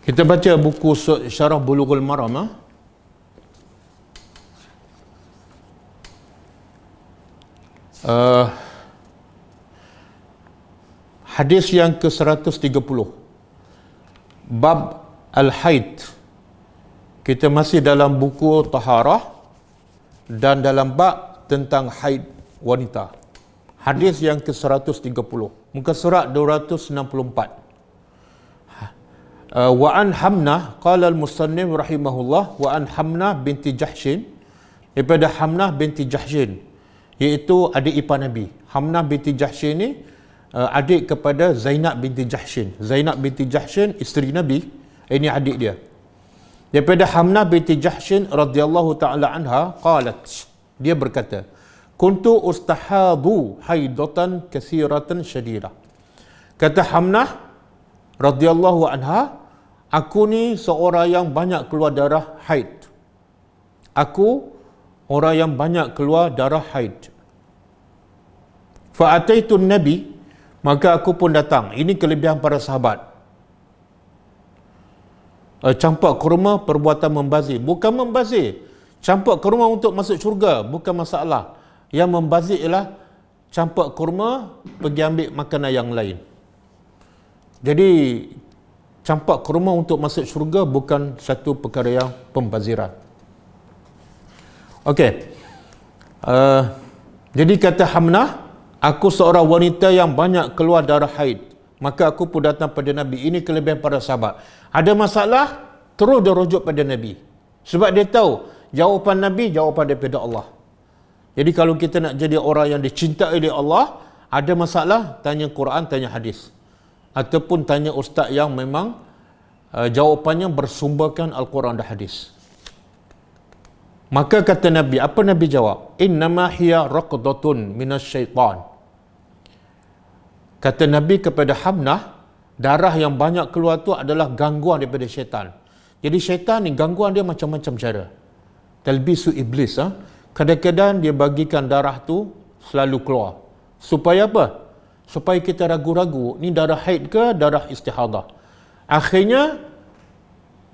Kita baca buku Syarah Bulughul Maram. Hadis yang ke-130. Bab Al-Haid. Kita masih dalam buku Taharah dan dalam bab tentang haid wanita. Hadis yang ke-130. Muka surat 264. Wa an Hamnah qala al-musannif rahimahullah wa an Hamnah binti Jahshin, daripada Hamnah binti Jahshin, iaitu adik ipar Nabi. Hamnah binti Jahshin ni adik kepada Zainab binti Jahshin. Zainab binti Jahshin isteri Nabi, ini adik dia. Daripada Hamnah binti Jahshin radhiyallahu taala anha qalat, dia berkata, kuntu ustahadu haidatan kathiratan syadidah. Kata Hamnah radhiyallahu anha, aku ni seorang yang banyak keluar darah haid. Aku orang yang banyak keluar darah haid. Fa ataitun Nabi, maka aku pun datang. Ini kelebihan para sahabat. Campak kurma perbuatan membazir. Bukan membazir. Campak kurma untuk masuk syurga, bukan masalah. Yang membazir ialah campak kurma pergi ambil makanan yang lain. Jadi campak kurma untuk masuk syurga bukan satu perkara yang pembaziran. Okey. Jadi kata Hamnah, aku seorang wanita yang banyak keluar darah haid. Maka aku pun datang pada Nabi. Ini kelebihan para sahabat. Ada masalah, terus dia rujuk pada Nabi. Sebab dia tahu jawapan Nabi, jawapan daripada Allah. Jadi kalau kita nak jadi orang yang dicintai oleh Allah, ada masalah, tanya Quran, tanya hadis. Ataupun tanya ustaz yang memang jawapannya bersumberkan Al-Quran dan hadis. Maka kata Nabi, apa Nabi jawab? Innama hiya raqdatun minasyaitan. Kata Nabi kepada Hamnah, darah yang banyak keluar tu adalah gangguan daripada syaitan. Jadi syaitan ni gangguan dia macam-macam cara. Talbisu iblis. Kadang-kadang dia bagikan darah tu selalu keluar. Supaya apa? Supaya kita ragu-ragu, ni darah haid ke darah istihadah. Akhirnya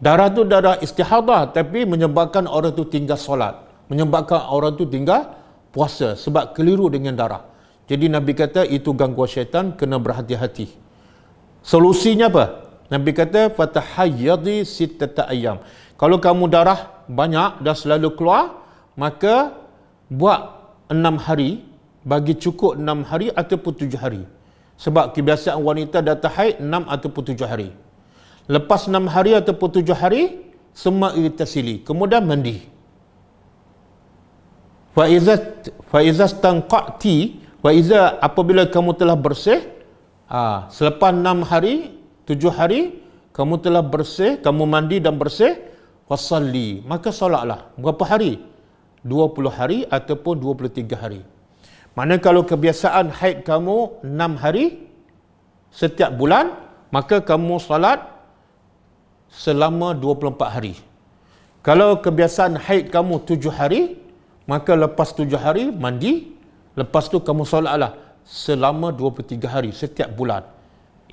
darah tu darah istihadah, tapi menyebabkan orang tu tinggal solat, menyebabkan orang tu tinggal puasa sebab keliru dengan darah. Jadi Nabi kata itu gangguan syaitan, kena berhati-hati. Solusinya apa? Nabi kata fatahayyadi sittata ayyam. Kalau kamu darah banyak dan selalu keluar, maka buat 6 hari, bagi cukup 6 hari ataupun 7 hari. Sebab kebiasaan wanita datang haid 6 ataupun 7 hari. Lepas 6 hari ataupun 7 hari, semua irtasili, kemudian mandi. Fa iza stanqati, wa iza, apabila kamu telah bersih, selepas 6 hari, 7 hari, kamu telah bersih, kamu mandi dan bersih, wasalli, maka solatlah. Berapa hari? 20 hari ataupun 23 hari. Maknanya kalau kebiasaan haid kamu 6 hari setiap bulan, maka kamu salat selama 24 hari. Kalau kebiasaan haid kamu 7 hari, maka lepas 7 hari mandi, lepas tu kamu salatlah selama 23 hari setiap bulan.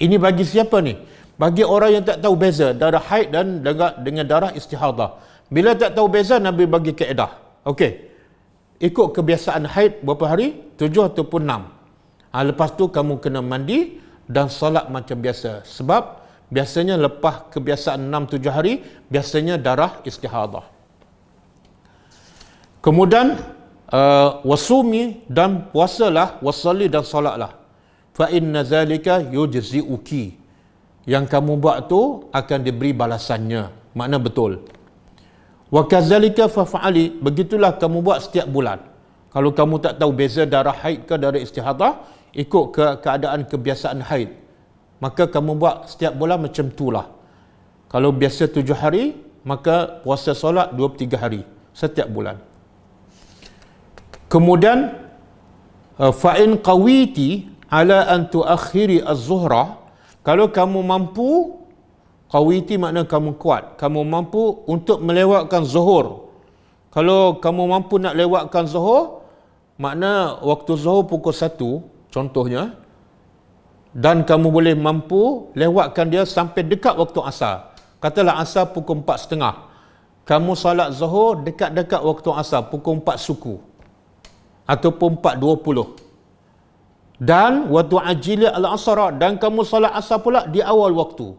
Ini bagi siapa ni? Bagi orang yang tak tahu beza darah haid dan dengan darah istihadah. Bila tak tahu beza, Nabi bagi kaedah. Okey. Ikut kebiasaan haid berapa hari? 7 ataupun 6. Lepas tu kamu kena mandi dan solat macam biasa. Sebab biasanya lepas kebiasaan 6-7 hari, biasanya darah istihadah. Kemudian wasumi, dan puasalah, wasalli, dan solatlah. Fa inna zalika yujzi'uki. Yang kamu buat tu akan diberi balasannya. Makna betul. Wa kadzalika fa'ali, begitulah kamu buat setiap bulan. Kalau kamu tak tahu beza darah haid ke darah istihadah, ikut keadaan kebiasaan haid, maka kamu buat setiap bulan macam itulah. Kalau biasa 7 hari, maka puasa solat 23 hari setiap bulan. Kemudian fa in qawiti ala an tuakhiri az-zuhra, kalau kamu mampu, qawiti makna kamu kuat, kamu mampu untuk melewatkan zuhur. Kalau kamu mampu nak lewatkan zuhur, makna waktu zuhur pukul 1 contohnya, dan kamu boleh mampu lewatkan dia sampai dekat waktu asar, Katalah asar pukul 4.30. Kamu salat Zuhur dekat-dekat waktu asar pukul 4 suku ataupun 4.20. Dan waktu ajili al-asra, dan kamu salat asar pula di awal waktu.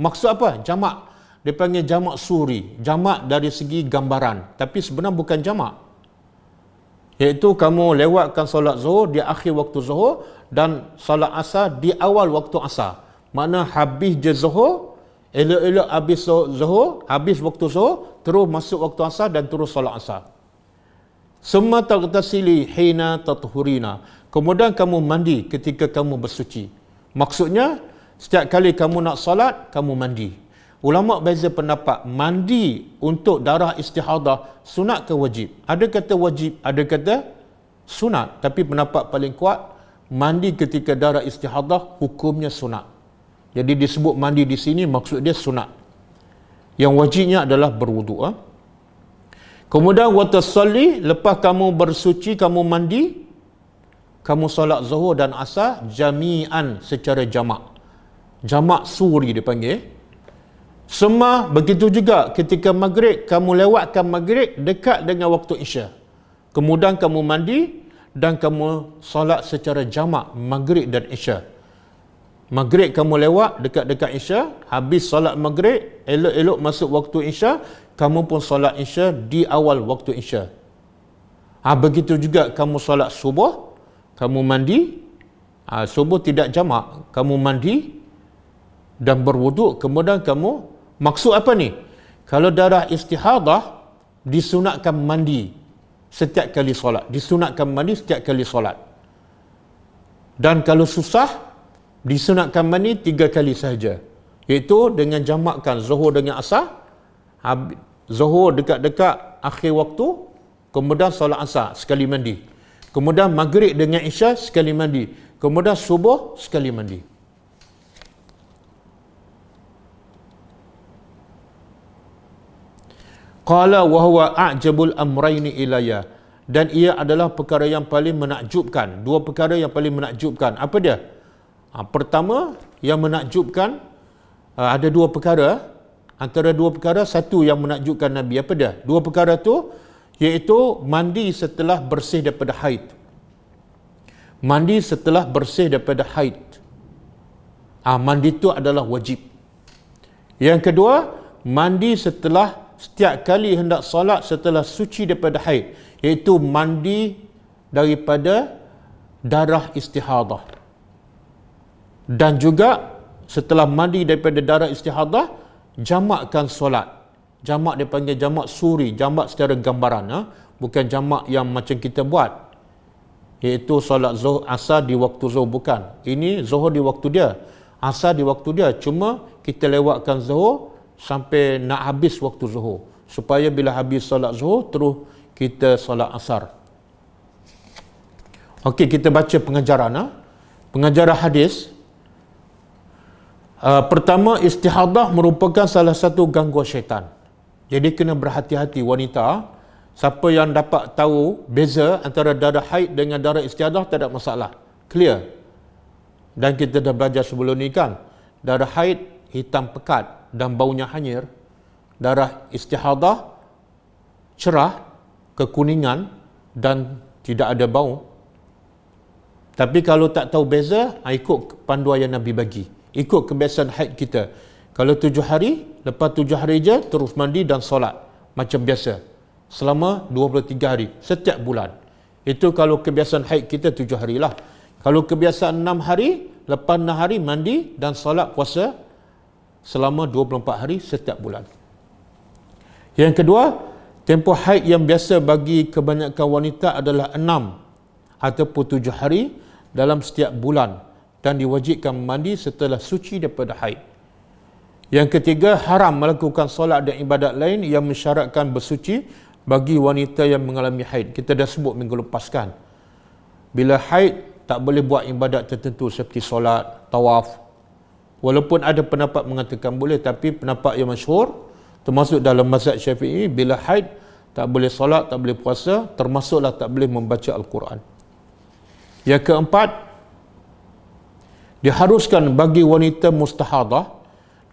Maksud apa? Jamak. Dia panggil jamak suri. Jamak dari segi gambaran, tapi sebenarnya bukan jamak. Iaitu kamu lewatkan solat Zuhur di akhir waktu Zuhur dan solat asar di awal waktu asar. Makna habis je Zuhur, elok-elok habis Zuhur, habis waktu Zuhur, terus masuk waktu asar dan terus solat asar. Summa taghtasili hina tathurina. Kemudian kamu mandi ketika kamu bersuci. Maksudnya setiap kali kamu nak solat, kamu mandi. Ulama beza pendapat, mandi untuk darah istihadah sunat ke wajib? Ada kata wajib, ada kata sunat. Tapi pendapat paling kuat, mandi ketika darah istihadah hukumnya sunat. Jadi disebut mandi di sini maksud dia sunat. Yang wajibnya adalah berwuduk. Kemudian watasalli, lepas kamu bersuci, kamu mandi, kamu solat Zuhur dan asar jami'an secara jamak. Jamak suri dipanggil. Semua begitu juga ketika maghrib, kamu lewatkan maghrib dekat dengan waktu isya. Kemudian kamu mandi dan kamu solat secara jamak maghrib dan isya. Maghrib kamu lewat dekat-dekat isya, habis solat maghrib, elok-elok masuk waktu isya, kamu pun solat isya di awal waktu isya. Begitu juga kamu solat subuh, kamu mandi, subuh tidak jamak, kamu mandi dan berwuduk, kemudian kamu, maksud apa ni? Kalau darah istihadah, disunatkan mandi setiap kali solat, disunatkan mandi setiap kali solat. Dan kalau susah, disunatkan mandi 3 kali sahaja, iaitu dengan jamakkan Zuhur dengan asar, Zuhur dekat-dekat akhir waktu, kemudian solat asar sekali mandi, kemudian maghrib dengan isya sekali mandi, kemudian subuh sekali mandi. Qala wa huwa a'jabul amrayni ilayya, dan ia adalah perkara yang paling menakjubkan. Dua perkara yang paling menakjubkan. Apa dia? Pertama, yang menakjubkan, ada dua perkara. Antara dua perkara, satu yang menakjubkan Nabi. Apa dia? Dua perkara tu, iaitu mandi setelah bersih daripada haid. Mandi setelah bersih daripada haid. Mandi itu adalah wajib. Yang kedua, mandi setelah setiap kali hendak solat setelah suci daripada haid, iaitu mandi daripada darah istihadah. Dan juga setelah mandi daripada darah istihadah, jamakkan solat. Jamak dia panggil jamak suri, jamak secara gambaran, bukan jamak yang macam kita buat, iaitu solat Zuhur asar di waktu Zuhur. Bukan, ini Zuhur di waktu dia, asar di waktu dia, cuma kita lewatkan Zuhur sampai nak habis waktu Zuhur, supaya bila habis solat Zuhur terus kita solat asar. Okey, kita baca pengajaran. Pengajaran hadis. Pertama, istihadah merupakan salah satu gangguan syaitan. Jadi kena berhati-hati wanita. Siapa yang dapat tahu beza antara darah haid dengan darah istihadah, tak ada masalah. Clear. Dan kita dah belajar sebelum ni kan, darah haid hitam pekat dan baunya hanyir. Darah istihadah cerah, kekuningan dan tidak ada bau. Tapi kalau tak tahu beza, ikut panduan yang Nabi bagi, ikut kebiasaan haid kita. Kalau 7 hari, lepas 7 hari je terus mandi dan solat macam biasa selama 23 hari setiap bulan. Itu kalau kebiasaan haid kita 7 hari lah. Kalau kebiasaan 6 hari, lepas 6 hari mandi dan solat puasa selama 24 hari setiap bulan. Yang kedua, tempoh haid yang biasa bagi kebanyakan wanita adalah 6 ataupun 7 hari dalam setiap bulan, dan diwajibkan mandi setelah suci daripada haid. Yang ketiga, haram melakukan solat dan ibadat lain yang mensyaratkan bersuci bagi wanita yang mengalami haid. Kita dah sebut minggu lepas kan, bila haid tak boleh buat ibadat tertentu seperti solat, tawaf. Walaupun ada pendapat mengatakan boleh, tapi pendapat yang masyhur termasuk dalam mazhab Syafi'i, bila haid tak boleh solat, tak boleh puasa, termasuklah tak boleh membaca Al-Quran. Yang keempat, diharuskan bagi wanita mustahadah,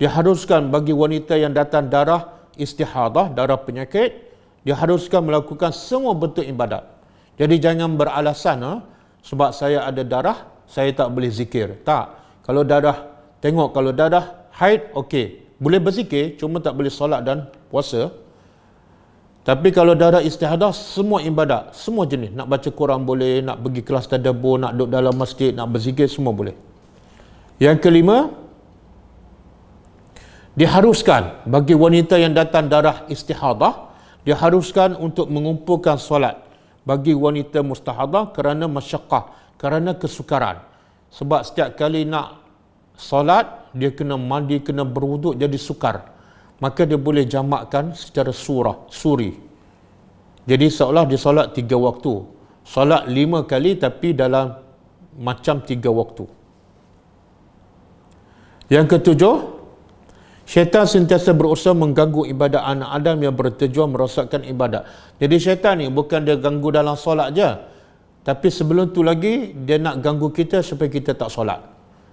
diharuskan bagi wanita yang datang darah istihadah, darah penyakit, diharuskan melakukan semua bentuk ibadat. Jadi jangan beralasan, sebab saya ada darah, saya tak boleh zikir. Tak. Kalau darah, tengok kalau darah haid, okey. Boleh berzikir, cuma tak boleh solat dan puasa. Tapi kalau darah istihadah, semua ibadat, semua jenis. Nak baca Quran boleh, nak pergi kelas tadabbur, nak duduk dalam masjid, nak berzikir, semua boleh. Yang kelima, diharuskan bagi wanita yang datang darah istihadah, diharuskan untuk mengumpulkan solat bagi wanita mustahadah kerana masyaqqah, kerana kesukaran. Sebab setiap kali nak solat, dia kena mandi, kena berwuduk, jadi sukar. Maka dia boleh jamakkan secara suri. Jadi seolah dia solat 3 waktu. Solat 5 kali tapi dalam macam 3 waktu. Yang ketujuh, syaitan sentiasa berusaha mengganggu ibadat anak Adam yang bertujuan merosakkan ibadat. Jadi syaitan ni bukan dia ganggu dalam solat je, tapi sebelum tu lagi dia nak ganggu kita supaya kita tak solat,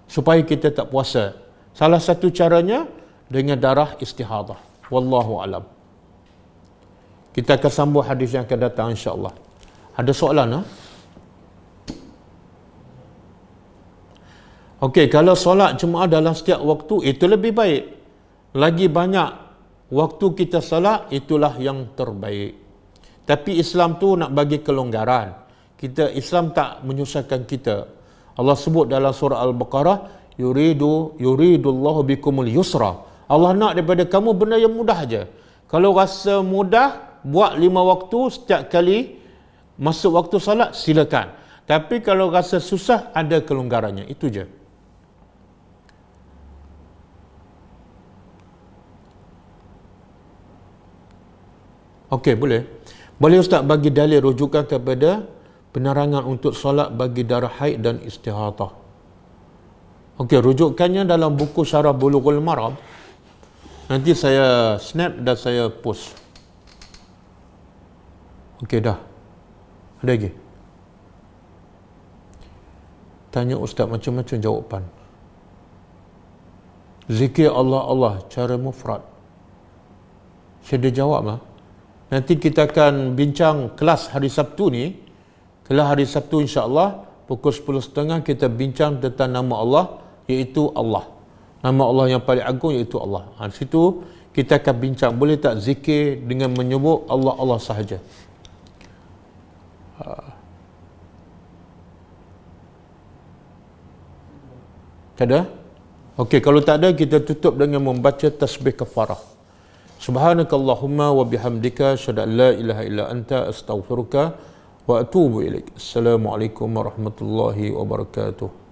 supaya kita tak puasa. Salah satu caranya dengan darah istihadah. Wallahu alam. Kita akan sambung hadis yang akan datang insya-Allah. Ada soalan? Okey, kalau solat Jumaat dalam setiap waktu itu lebih baik. Lagi banyak waktu kita solat, itulah yang terbaik. Tapi Islam tu nak bagi kelonggaran. Islam tak menyusahkan kita. Allah sebut dalam surah Al-Baqarah, yuridullahu bikumul yusra. Allah nak daripada kamu benda yang mudah aja. Kalau rasa mudah, buat 5 waktu setiap kali masuk waktu solat, silakan. Tapi kalau rasa susah, ada kelonggarannya. Itu je. Okey, boleh. Boleh Ustaz bagi dalil rujukan kepada penerangan untuk solat bagi darah haid dan istihadah. Okey, rujukannya dalam buku Syarah Bulughul Maram. Nanti saya snap dan saya post. Okey dah. Ada lagi? Tanya Ustaz macam-macam jawapan. Zikir Allah, cara mufrad. Saya dah jawab lah. Nanti kita akan bincang kelas hari Sabtu ni. Kelas hari Sabtu insya-Allah pukul 10.30 kita bincang tentang nama Allah, iaitu Allah. Nama Allah yang paling agung iaitu Allah. Di situ kita akan bincang, boleh tak zikir dengan menyebut Allah sahaja. Tak ada? Okey, kalau tak ada kita tutup dengan membaca tasbih kafarah. Subhanakallahumma wa bihamdika asyhadu an la ilaha illa anta astaghfiruka wa atubu ilaik. Assalamualaikum warahmatullahi wabarakatuh.